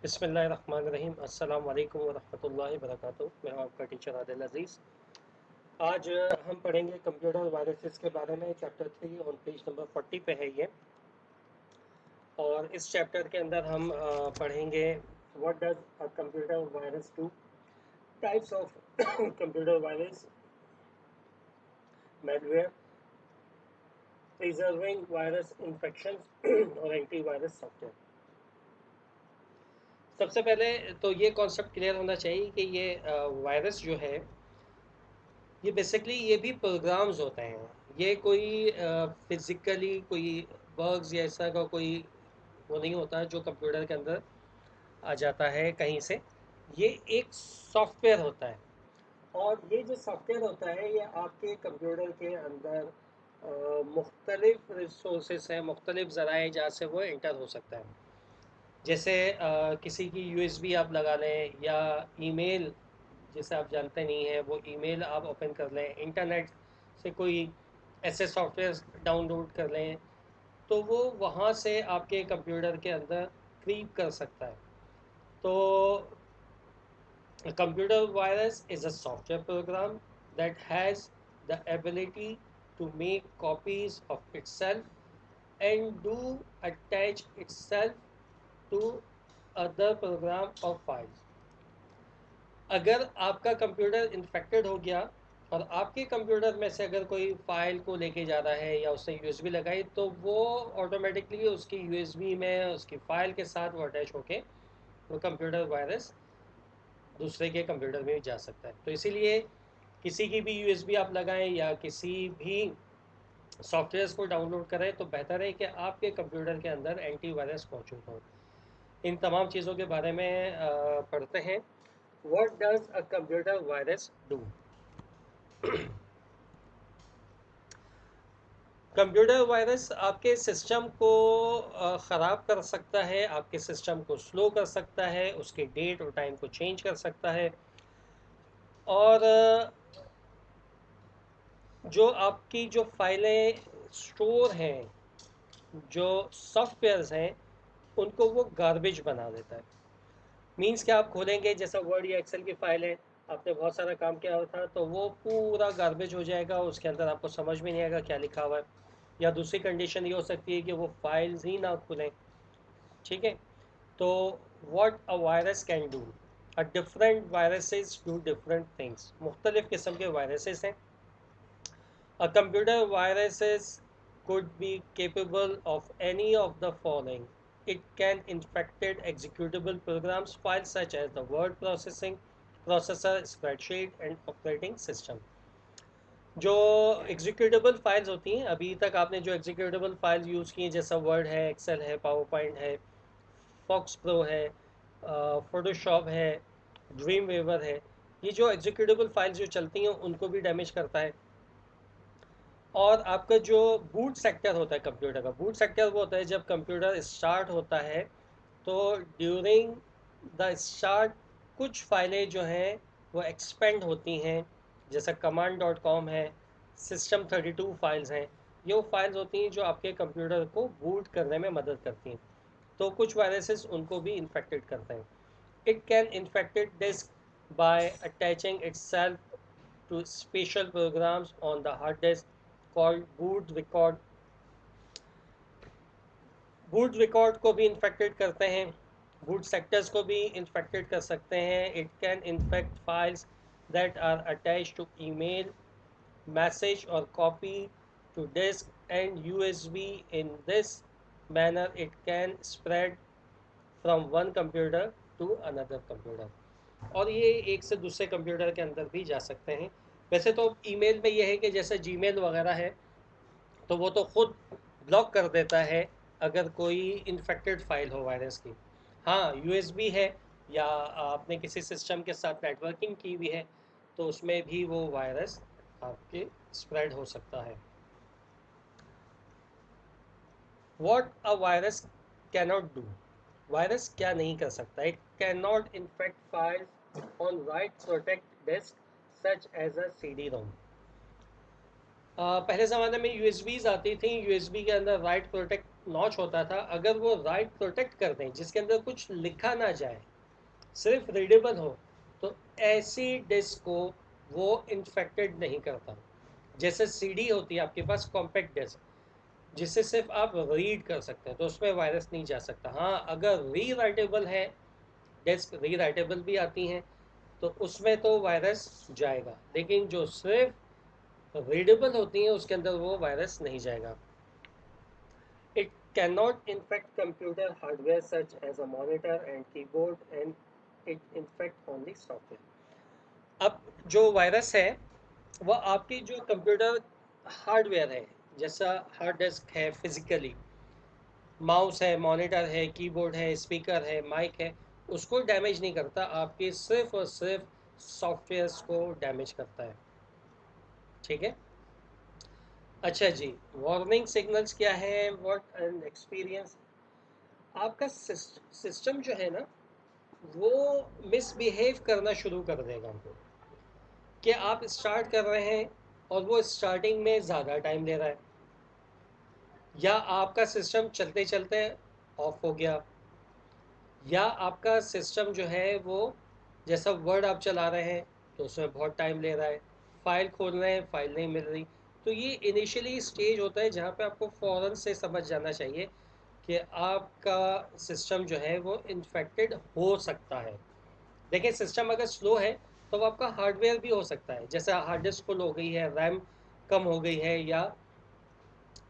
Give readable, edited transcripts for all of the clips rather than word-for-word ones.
बिस्मिल्लाहिर्रहमानिर्रहीम। अस्सलाम वालेकुम वरहमतुल्लाहि वबरकातुहू। मैं हूं आपका टीचर आदिल अजीज़। आज हम पढ़ेंगे कंप्यूटर वायरसेस के बारे में। चैप्टर 3 और पेज नंबर 40 पे है ये। और इस चैप्टर के अंदर हम पढ़ेंगे what does a computer virus do, types of computer virus, malware, preserving virus infections और एंटीवायरस सॉफ्टवेयर। सबसे पहले तो ये कॉन्सेप्ट क्लियर होना चाहिए कि ये वायरस जो है ये बेसिकली ये भी प्रोग्राम्स होते हैं। ये कोई फिज़िकली कोई बग्स या ऐसा का कोई वो नहीं होता जो कंप्यूटर के अंदर आ जाता है कहीं से। ये एक सॉफ्टवेयर होता है, और ये जो सॉफ्टवेयर होता है ये आपके कंप्यूटर के अंदर मुख्तलिफ रिसोर्सेस हैं, मुख्तलिफ ज़राए जहाँ से वो इंटर हो सकता है। जैसे किसी की यूएसबी आप लगा लें, या ईमेल जिसे आप जानते नहीं हैं वो ईमेल आप ओपन कर लें, इंटरनेट से कोई ऐसे सॉफ्टवेयर डाउनलोड कर लें, तो वो वहाँ से आपके कंप्यूटर के अंदर क्रीप कर सकता है। तो a computer virus is a software program that has the ability to make copies of itself and do attach itself to other program or files. अगर आपका कंप्यूटर इन्फेक्टेड हो गया और आपके कंप्यूटर में से अगर कोई फाइल को लेके जा रहा है या उसने यूएसबी लगाई, तो वो ऑटोमेटिकली उसकी यूएसबी में उसकी फाइल के साथ वो अटैच होके वो कंप्यूटर वायरस दूसरे के कंप्यूटर में भी जा सकता है। तो इसीलिए किसी की भी यूएसबी आप लगाएं या किसी भी सॉफ्टवेयर को डाउनलोड करें तो बेहतर है कि आपके कंप्यूटर के अंदर एंटीवायरस मौजूद हो। इन तमाम चीज़ों के बारे में पढ़ते हैं। What does a computer virus do? Computer virus आपके सिस्टम को ख़राब कर सकता है, आपके सिस्टम को स्लो कर सकता है, उसके डेट और टाइम को चेंज कर सकता है, और जो आपकी जो फाइलें स्टोर हैं, जो सॉफ्टवेयर्स हैं, उनको वो गार्बेज बना देता है। मीन्स कि आप खोलेंगे, जैसा वर्ड या एक्सेल की फाइल है, आपने बहुत सारा काम किया हुआ था, तो वो पूरा गार्बेज हो जाएगा, उसके अंदर आपको समझ में नहीं आएगा क्या लिखा हुआ है। या दूसरी कंडीशन ये हो सकती है कि वो फाइल्स ही ना खुलें। ठीक है, तो what a virus can do, a different viruses do different things. मुख्तलिफ किस्म के वायरसेस हैं। A computer viruses could be capable of any of the following. It can infected executable programs files such as the word processing, processor, spreadsheet and operating system. जो executable files होती हैं, अभी तक आपने जो एग्जीक्यूटेबल फाइल्स यूज़ की हैं, जैसा वर्ड है, एक्सेल है, पावर पॉइंट है, फॉक्स प्रो है, फोटोशॉप है, ड्रीम वेवर है, ये जो एग्जीक्यूटेबल फाइल्स जो चलती हैं उनको भी डैमेज करता है। और आपका जो बूट सेक्टर होता है कंप्यूटर का, बूट सेक्टर वो होता है जब कंप्यूटर स्टार्ट होता है, तो ड्यूरिंग द स्टार्ट कुछ फाइलें जो हैं वो एक्सपेंड होती हैं, जैसा command.com है, system32 फाइल्स हैं। ये वो फाइल्स होती हैं जो आपके कंप्यूटर को बूट करने में मदद करती हैं, तो कुछ वायरसेस उनको भी इन्फेक्टेड करते हैं। It can infected disk by attaching itself to special programs on the hard disk called boot record. Boot record को भी इन्फेक्टेड करते हैं, बूट सेक्टर्स को भी इन्फेक्टेड कर सकते हैं। It can infect files that are attached to email, message और copy to disk and USB. In this manner it can spread from one computer to another computer, और ये एक से दूसरे कंप्यूटर के अंदर भी जा सकते हैं। वैसे तो ईमेल में ये है कि जैसे जीमेल वगैरह है, तो वो तो खुद ब्लॉक कर देता है अगर कोई इन्फेक्टेड फाइल हो वायरस की। हाँ, यूएसबी है या आपने किसी सिस्टम के साथ नेटवर्किंग की हुई है, तो उसमें भी वो वायरस आपके स्प्रेड हो सकता है। What a virus cannot do, virus क्या नहीं कर सकता? It can not infect files on write protect disk such as a CD ROM. पहले ज़माने में यूएसबीज आती थी, यूएसबी के अंदर राइट प्रोटेक्ट नॉच होता था, अगर वो राइट प्रोटेक्ट कर दें जिसके अंदर कुछ लिखा ना जाए, सिर्फ रीडेबल हो, तो ऐसी डिस्क को वो इन्फेक्टेड नहीं करता। जैसे सीडी होती है आपके पास कॉम्पैक्ट डिस्क, जिससे सिर्फ आप रीड कर सकते हैं, तो उसमें वायरस नहीं जा सकता। हाँ, अगर री राइटेबल है डिस्क, री राइटेबल भी आती हैं, तो उसमें तो वायरस जाएगा, लेकिन जो सिर्फ रीडेबल होती हैं उसके अंदर वो वायरस नहीं जाएगा। It can not infect computer hardware such as a monitor and keyboard and it infect only software. अब जो वायरस है वह आपकी जो कंप्यूटर हार्डवेयर है, जैसा हार्ड डिस्क है फिजिकली, माउस है, मॉनिटर है, कीबोर्ड है, स्पीकर है, माइक है, उसको डैमेज नहीं करता, आपके सिर्फ और सिर्फ सॉफ्टवेयर्स को डैमेज करता है। ठीक है। अच्छा जी, वार्निंग सिग्नल्स क्या है, व्हाट एन एक्सपीरियंस। आपका सिस्टम जो है ना, वो मिसबिहेव करना शुरू कर देगा कि आप स्टार्ट कर रहे हैं और वो स्टार्टिंग में ज़्यादा टाइम ले रहा है, या आपका सिस्टम चलते चलते ऑफ हो गया, या आपका सिस्टम जो है वो, जैसा वर्ड आप चला रहे हैं तो उसमें बहुत टाइम ले रहा है, फाइल खोल रहे हैं फाइल नहीं मिल रही। तो ये इनिशियली स्टेज होता है जहाँ पे आपको फ़ौरन से समझ जाना चाहिए कि आपका सिस्टम जो है वो इन्फेक्टेड हो सकता है। देखिए, सिस्टम अगर स्लो है तो वो आपका हार्डवेयर भी हो सकता है, जैसे हार्ड डिस्क फुल हो गई है, रैम कम हो गई है, या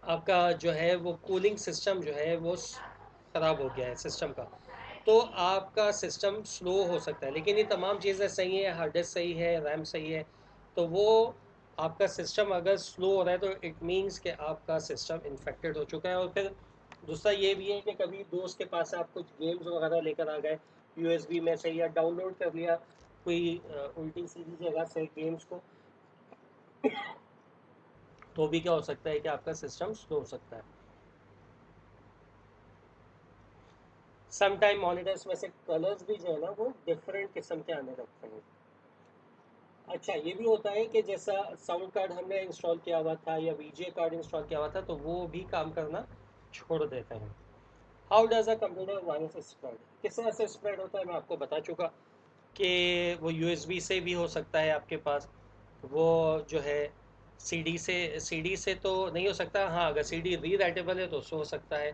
आपका जो है वो कूलिंग सिस्टम जो है वो ख़राब हो गया है सिस्टम का, तो आपका सिस्टम स्लो हो सकता है। लेकिन ये तमाम चीज़ें सही है, हार्ड डिस्क सही है, रैम सही है, तो वो आपका सिस्टम अगर स्लो हो रहा है तो इट मीन्स कि आपका सिस्टम इन्फेक्टेड हो चुका है। और फिर दूसरा ये भी है कि कभी दोस्त के पास आप कुछ गेम्स वगैरह लेकर आ गए यूएसबी में से, या डाउनलोड कर लिया कोई उल्टी सीधी जगह से गेम्स को, तो भी क्या हो सकता है कि आपका सिस्टम स्लो हो सकता है। सम टाइम मॉनिटर्स में से कलर्स भी जो है ना वो डिफरेंट किस्म के आने लगते हैं। अच्छा, ये भी होता है कि जैसा साउंड कार्ड हमने इंस्टॉल किया हुआ था या वीजीए कार्ड इंस्टॉल किया हुआ था, तो वो भी काम करना छोड़ देते हैं। How does a computer virus spread, किस तरह से स्प्रेड होता है मैं आपको बता चुका कि वो यूएसबी से भी हो सकता है आपके पास, वो जो है सीडी से तो नहीं हो सकता। हाँ, अगर सीडी री राइटेबल है तो उससे हो सकता है।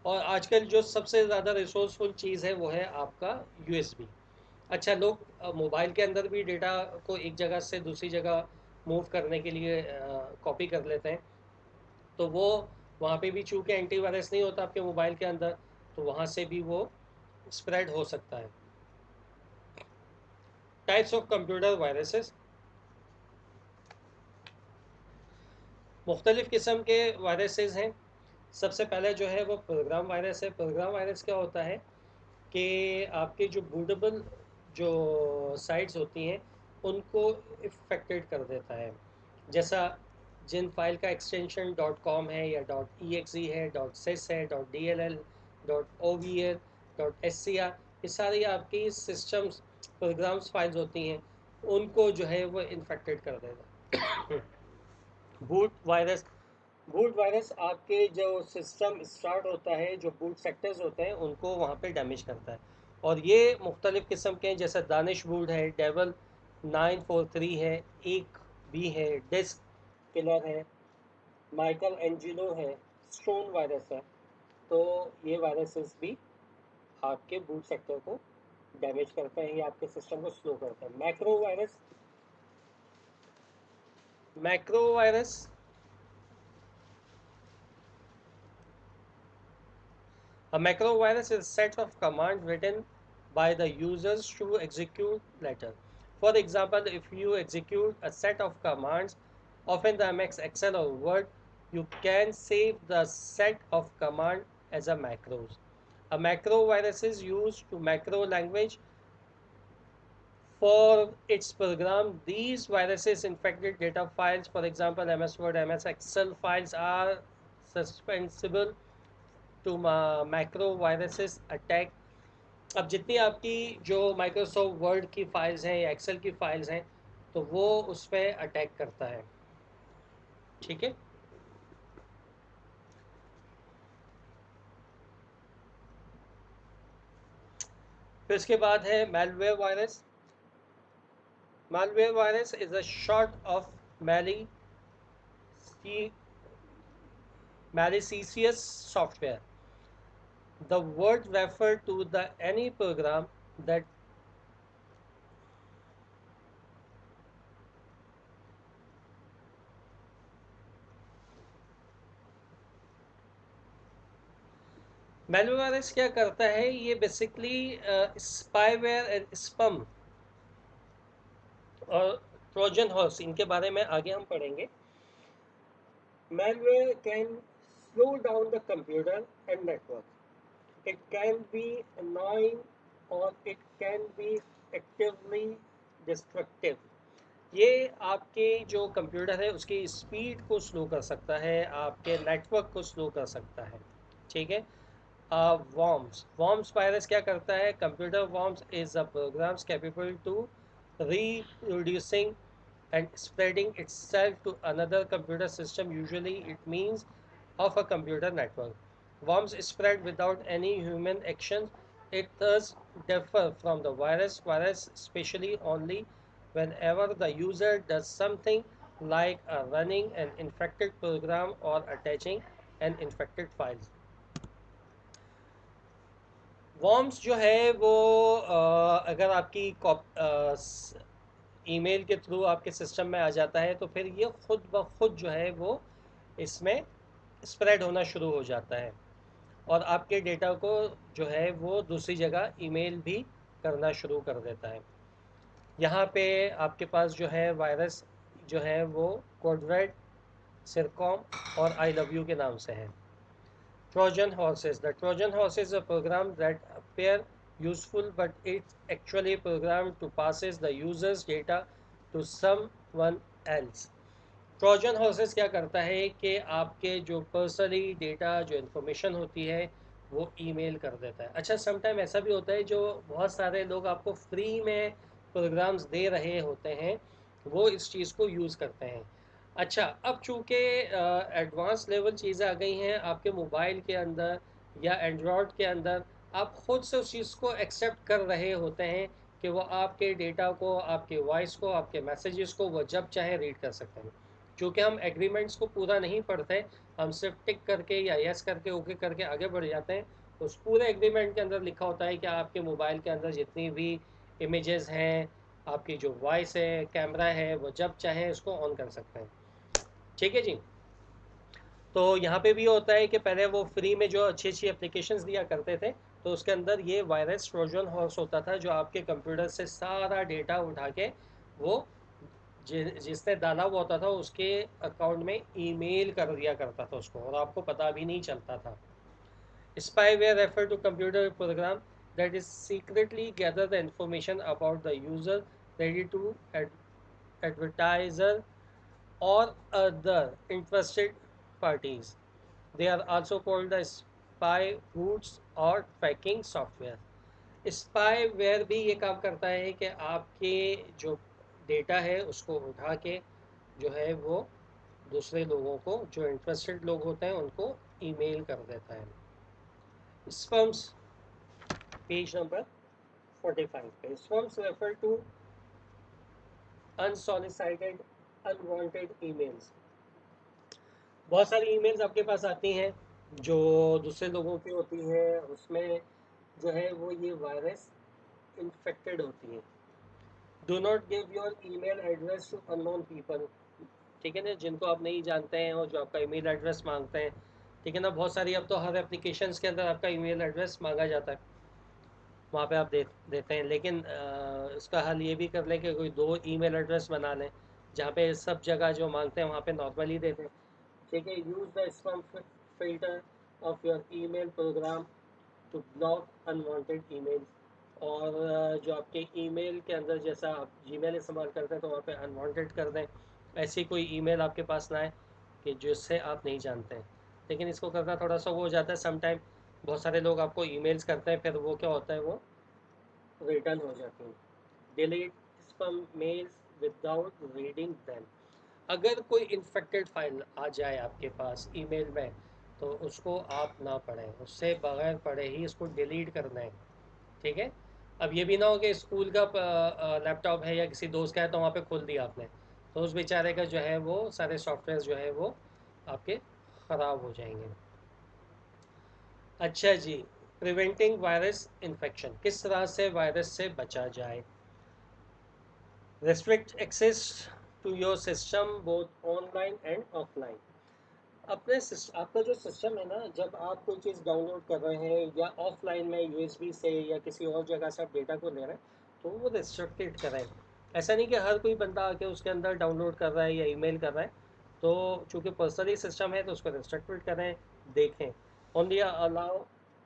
और आजकल जो सबसे ज़्यादा रिसोर्सफुल चीज़ है वो है आपका यूएसबी। अच्छा, लोग मोबाइल के अंदर भी डेटा को एक जगह से दूसरी जगह मूव करने के लिए कॉपी कर लेते हैं, तो वो वहाँ पे भी चूँकि एंटीवायरस नहीं होता आपके मोबाइल के अंदर, तो वहाँ से भी वो स्प्रेड हो सकता है। टाइप्स ऑफ कंप्यूटर वायरसेस, मुख्तलिफ़ किस्म के वायरसेस हैं। सबसे पहले जो है वो प्रोग्राम वायरस है। प्रोग्राम वायरस क्या होता है कि आपके जो बूटेबल जो साइट्स होती हैं उनको इफेक्टेड कर देता है। जैसा जिन फाइल का एक्सटेंशन डॉट कॉम है या डॉट ई एक्स ई है, डॉट सिस है, dot D L L, dot O V L, dot S C R, ये सारी आपकी सिस्टम्स प्रोग्राम्स फाइल्स होती हैं, उनको जो है वो इन्फेक्टेड कर देगा। बूट वायरस, बूट वायरस आपके जो सिस्टम स्टार्ट होता है, जो बूट सेक्टर्स होते हैं उनको वहाँ पे डैमेज करता है। और ये मुख्तलिफ़ किस्म के हैं, जैसे दानिश बूट है, डेवल 943 है, एक भी है, डिस्क किलर है, माइकल एंजिलो है, स्टोन वायरस है। तो ये वायरसेस भी आपके बूट सेक्टर को डैमेज करते हैं या आपके सिस्टम को स्लो करते हैं। Macro virus, macro virus, a macro virus is a set of commands written by the users to execute later. For example, if you execute a set of commands, often the MS Excel or Word, you can save the set of command as a macros. A macro virus is used to macro language for its program. These viruses infected data files, for example, MS Word, MS Excel files are susceptible to macro viruses attack. अब जितनी आपकी जो Microsoft word की files हैं या Excel की files हैं, तो वो उस पर अटैक करता है। ठीक है। फिर इसके बाद है malware virus. Malware virus is a short of malicious software. The word refer to the any program that malware virus क्या करता है, ये बेसिकली स्पाईवेयर एंड स्पम और ट्रोजन हॉर्स, इनके बारे में आगे हम पढ़ेंगे। Malware can slow down the computer and network. It can be annoying or it can be actively destructive. ये आपके जो कंप्यूटर है उसकी स्पीड को स्लो कर सकता है, आपके नेटवर्क को स्लो कर सकता है। ठीक है। वॉर्म्स वायरस क्या करता है? Computer worms is a programs capable to reproducing and spreading itself to another computer system. Usually it means of a computer network. Worms spread without any human action. It thus differ from the virus. Virus especially only whenever the user does something like running an infected program or attaching an infected file. Worms जो है वो अगर आपकी email के through आपके system में आ जाता है तो फिर ये खुद ब खुद जो है वो इसमें स्प्रेड होना शुरू हो जाता है और आपके डेटा को जो है वो दूसरी जगह ईमेल भी करना शुरू कर देता है। यहाँ पे आपके पास जो है वायरस जो है वो कोडरेड, सिरकॉम और आई लव यू के नाम से है। Trojan horses. The Trojan horse is a program that appear useful, but it's actually programmed to passes the user's data to someone else. Trojan horses क्या करता है कि आपके जो पर्सनली डेटा जो इन्फॉर्मेशन होती है वो ईमेल कर देता है। अच्छा, समटाइम ऐसा भी होता है जो बहुत सारे लोग आपको फ्री में प्रोग्राम्स दे रहे होते हैं, वो इस चीज़ को यूज़ करते हैं। अच्छा, अब चूँकि एडवांस लेवल चीज़ें आ गई हैं आपके मोबाइल के अंदर या एंड्रॉयड के अंदर, आप खुद से उस चीज़ को एक्सेप्ट कर रहे होते हैं कि वो आपके डेटा को, आपके वॉइस को, आपके मैसेजेस को वो जब चाहे रीड कर सकते हैं। चूँकि हम एग्रीमेंट्स को पूरा नहीं पढ़ते, हम सिर्फ टिक करके या यस करके ओके करके आगे बढ़ जाते हैं। उस पूरे एग्रीमेंट के अंदर लिखा होता है कि आपके मोबाइल के अंदर जितनी भी इमेजेस हैं, आपकी जो वॉइस है, कैमरा है, वो जब चाहे उसको ऑन कर सकते हैं। ठीक है जी। तो यहाँ पे भी होता है कि पहले वो फ्री में जो अच्छी अच्छी एप्लीकेशंस दिया करते थे, तो उसके अंदर ये वायरस ट्रोजन हॉर्स होता था जो आपके कंप्यूटर से सारा डेटा उठा के वो जिसने डाला हुआ होता था उसके अकाउंट में ईमेल कर दिया करता था उसको, और आपको पता भी नहीं चलता था। Spyware refer to computer program that is secretly gather the information about the user ready to advertiser or other interested parties. They are also called the spy roots और tracking software. स्पाईवेयर भी ये काम करता है कि आपके जो data है उसको उठा के जो है वो दूसरे लोगों को, जो इंटरेस्टेड लोग होते हैं, उनको ईमेल कर देता है। स्पम्स, पेज नंबर 45 पे। Spams refer to unsolicited unwanted emails. बहुत सारी ईमेल्स आपके पास आती हैं जो दूसरे लोगों की होती हैं, उसमें जो है वो ये वायरस इन्फेक्टेड होती हैं। Do not give your email address to unknown people. ठीक है ना, जिनको आप नहीं जानते हैं और जो आपका ईमेल एड्रेस मांगते हैं। ठीक है ना, बहुत सारी अब तो हर एप्लीकेशंस के अंदर आपका ईमेल एड्रेस मांगा जाता है, वहाँ पे आप देते हैं। लेकिन इसका हल ये भी कर लें कि कोई 2 ईमेल एड्रेस बना लें जहाँ पे सब जगह जो मांगते हैं वहाँ पे नॉर्मली देते हैं। ठीक है। Use the spam filter of your email program to block unwanted emails. और जो आपके ईमेल के अंदर, जैसा आप जीमेल इस्तेमाल करते हैं तो वहाँ पे अनवांटेड कर दें, ऐसी कोई ईमेल आपके पास ना आए कि जिससे आप नहीं जानते हैं। लेकिन इसको करना थोड़ा सा वो हो जाता है समटाइम, बहुत सारे लोग आपको ईमेल्स करते हैं, फिर वो क्या होता है वो रिटर्न हो जाती हैं। Delete spam mails without reading them. अगर कोई इन्फेक्टेड फाइल आ जाए आपके पास ईमेल में तो उसको आप ना पढ़ें, उससे बगैर पढ़े ही इसको डिलीट करना है। ठीक है। अब ये भी ना हो कि स्कूल का लैपटॉप है या किसी दोस्त का है तो वहाँ पे खोल दिया आपने, तो उस बेचारे का जो है वो सारे सॉफ्टवेयर जो है वो आपके ख़राब हो जाएंगे। अच्छा जी, प्रिवेंटिंग वायरस इन्फेक्शन, किस तरह से वायरस से बचा जाए। Restrict access to your system both online and offline. आपका जो सिस्टम है ना, जब आप कोई चीज़ डाउनलोड कर रहे हैं या ऑफलाइन में यूएसबी से या किसी और जगह से आप डेटा को ले रहे हैं, तो वो रिस्ट्रिक्टेड करें। ऐसा नहीं कि हर कोई बंदा आके उसके अंदर डाउनलोड कर रहा है या ईमेल कर रहा है, तो चूँकि पर्सनली सिस्टम है तो उसको रिस्ट्रिक्टेड करें। देखें, only allow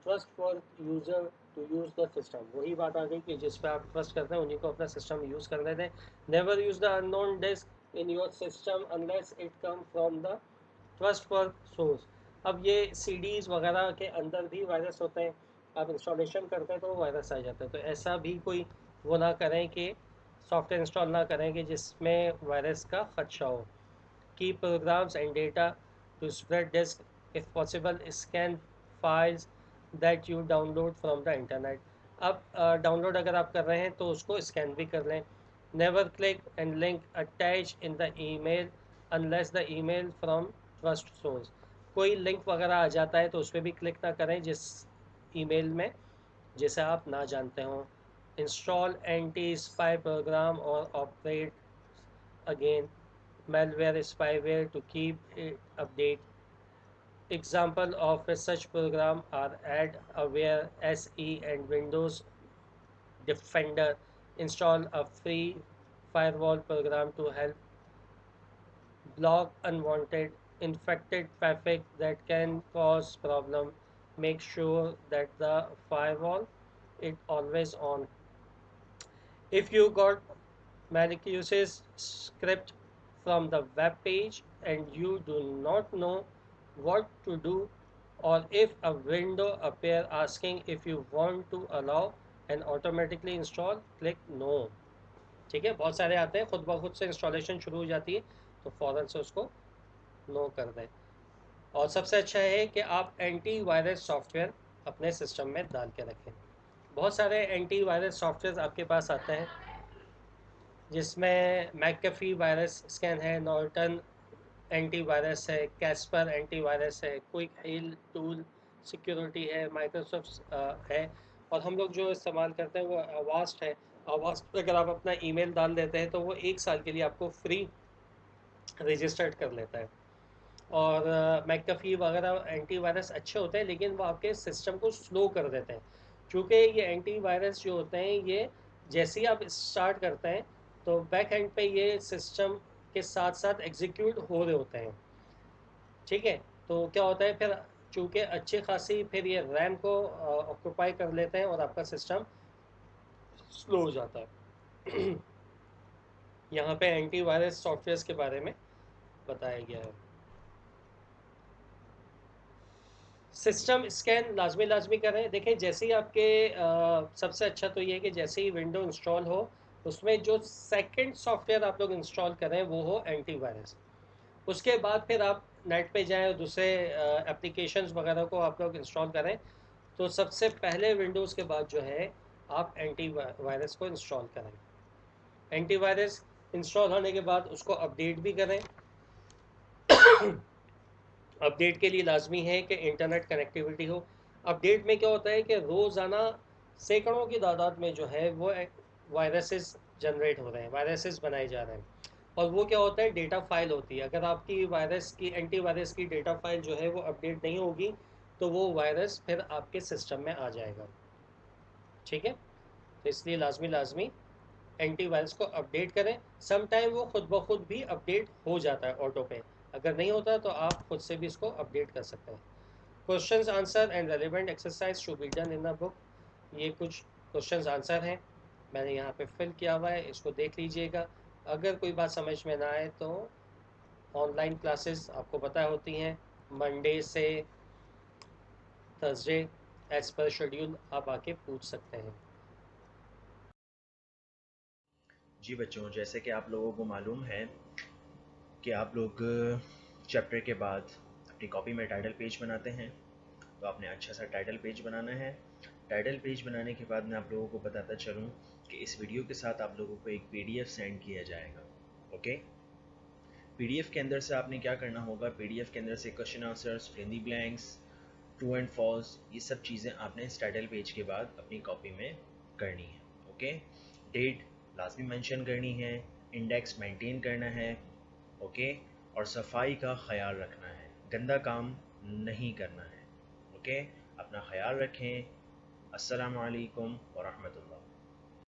trust for user to use the system. वही बात आ गई कि जिस पे आप ट्रस्ट करते हैं उन्हीं को अपना सिस्टम यूज़ करने दें। Never use the unknown disk in your system unless it come from the trust for source. अब ये सीडीज़ वगैरह के अंदर भी वायरस होते हैं, आप इंस्टॉलेशन करते हैं तो वायरस आ जाता है। तो ऐसा भी कोई वो ना करें कि सॉफ्टवेयर इंस्टॉल ना करें कि जिसमें वायरस का खदशा हो। की programs and data to spread disk if possible, scan files that you download from the internet. अब डाउनलोड अगर आप कर रहे हैं तो उसको स्कैन भी कर लें। Never click and link attach in the email unless the email from trust source. कोई लिंक वगैरह आ जाता है तो उस पर भी क्लिक ना करें जिस ईमेल में जिसे आप ना जानते हों। इंस्टॉल एंटी स्पाई प्रोग्राम और operate again malware spyware to keep it update. Example of such program are AdAware SE and Windows Defender. Install a free firewall program to help block unwanted infected traffic that can cause problem. Make sure that the firewall is always on. If you got malicious script from the web page and you do not know what to do, or if a window appear asking if you want to allow and automatically install, click no। ठीक है, बहुत सारे आते हैं खुद ब खुद से इंस्टॉलेशन शुरू हो जाती है, तो फ़ौरन से उसको नो कर दें। और सबसे अच्छा है कि आप एंटी वायरस सॉफ्टवेयर अपने सिस्टम में डाल के रखें। बहुत सारे एंटी वायरस सॉफ्टवेयर आपके पास आते हैं, जिसमें मैकफी वायरस स्कैन है, नॉर्टन एंटीवायरस है, कैस्पर एंटीवायरस है, क्विक हील टूल सिक्योरिटी है, माइक्रोसॉफ्ट है। और हम लोग जो इस्तेमाल करते हैं वो अवास्ट है। अवास्ट पर अगर आप अपना ईमेल डाल देते हैं तो वो 1 साल के लिए आपको फ्री रजिस्टर्ड कर लेता है। और मैकफी वगैरह एंटीवायरस अच्छे होते हैं, लेकिन वो आपके सिस्टम को स्लो कर देते हैं। चूँकि ये एंटीवायरस जो होते हैं ये जैसे ही आप स्टार्ट करते हैं तो बैक एंड पे ये सिस्टम के साथ साथ एग्जीक्यूट हो रहे होते हैं। ठीक है, तो क्या होता है फिर, चूँकि अच्छी खासी फिर ये रैम को ऑक्यूपाई कर लेते हैं और आपका सिस्टम स्लो हो जाता है। यहाँ पे एंटीवायरस सॉफ्टवेयर्स के बारे में बताया गया है। सिस्टम स्कैन लाजमी करें। देखें, जैसे ही आपके सबसे अच्छा तो ये है कि जैसे ही विंडो इंस्टॉल हो उसमें जो सेकंड सॉफ्टवेयर आप लोग इंस्टॉल करें वो हो एंटीवायरस। उसके बाद फिर आप नेट पे जाएं और दूसरे एप्लीकेशंस वगैरह को आप लोग इंस्टॉल करें। तो सबसे पहले विंडोज़ के बाद जो है आप एंटीवायरस को इंस्टॉल करें। एंटीवायरस इंस्टॉल होने के बाद उसको अपडेट भी करें। अपडेट के लिए लाजमी है कि इंटरनेट कनेक्टिविटी हो। अपडेट में क्या होता है कि रोज़ाना सैकड़ों की तादाद में जो है वो वायरसेस जनरेट हो रहे हैं, वायरसेस बनाए जा रहे हैं। और वो क्या होता है, डेटा फाइल होती है। अगर आपकी वायरस की एंटीवायरस की डेटा फाइल जो है वो अपडेट नहीं होगी तो वो वायरस फिर आपके सिस्टम में आ जाएगा। ठीक है, तो इसलिए लाजमी एंटीवायरस को अपडेट करें। सम टाइम वो खुद ब खुद भी अपडेट हो जाता है ऑटो पे। अगर नहीं होता तो आप खुद से भी इसको अपडेट कर सकते हैं। Questions answer and relevant exercise should be done in the book. ये कुछ क्वेश्चंस आंसर हैं, मैंने यहाँ पे फिल किया हुआ है, इसको देख लीजिएगा। अगर कोई बात समझ में ना आए तो ऑनलाइन क्लासेस आपको पता होती हैं, मंडे से थर्सडे एज पर शेड्यूल आप आके पूछ सकते हैं। जी बच्चों, जैसे कि आप लोगों को मालूम है कि आप लोग चैप्टर के बाद अपनी कॉपी में टाइटल पेज बनाते हैं, तो आपने अच्छा सा टाइटल पेज बनाना है। टाइटल पेज बनाने के बाद मैं आप लोगों को बताता चलूँ कि इस वीडियो के साथ आप लोगों को एक पीडीएफ सेंड किया जाएगा। ओके, पीडीएफ के अंदर से आपने क्या करना होगा, पीडीएफ के अंदर से question answers, fill in the blanks, true and false, ये सब चीज़ें आपने इस टाइटल पेज के बाद अपनी कॉपी में करनी है। ओके, डेट लाजमी मेंशन करनी है, इंडेक्स मेंटेन करना है। ओके, और सफाई का ख्याल रखना है, गंदा काम नहीं करना है। ओके, अपना ख्याल रखें। अस्सलामु अलैकुम व रहमतुल्लाह।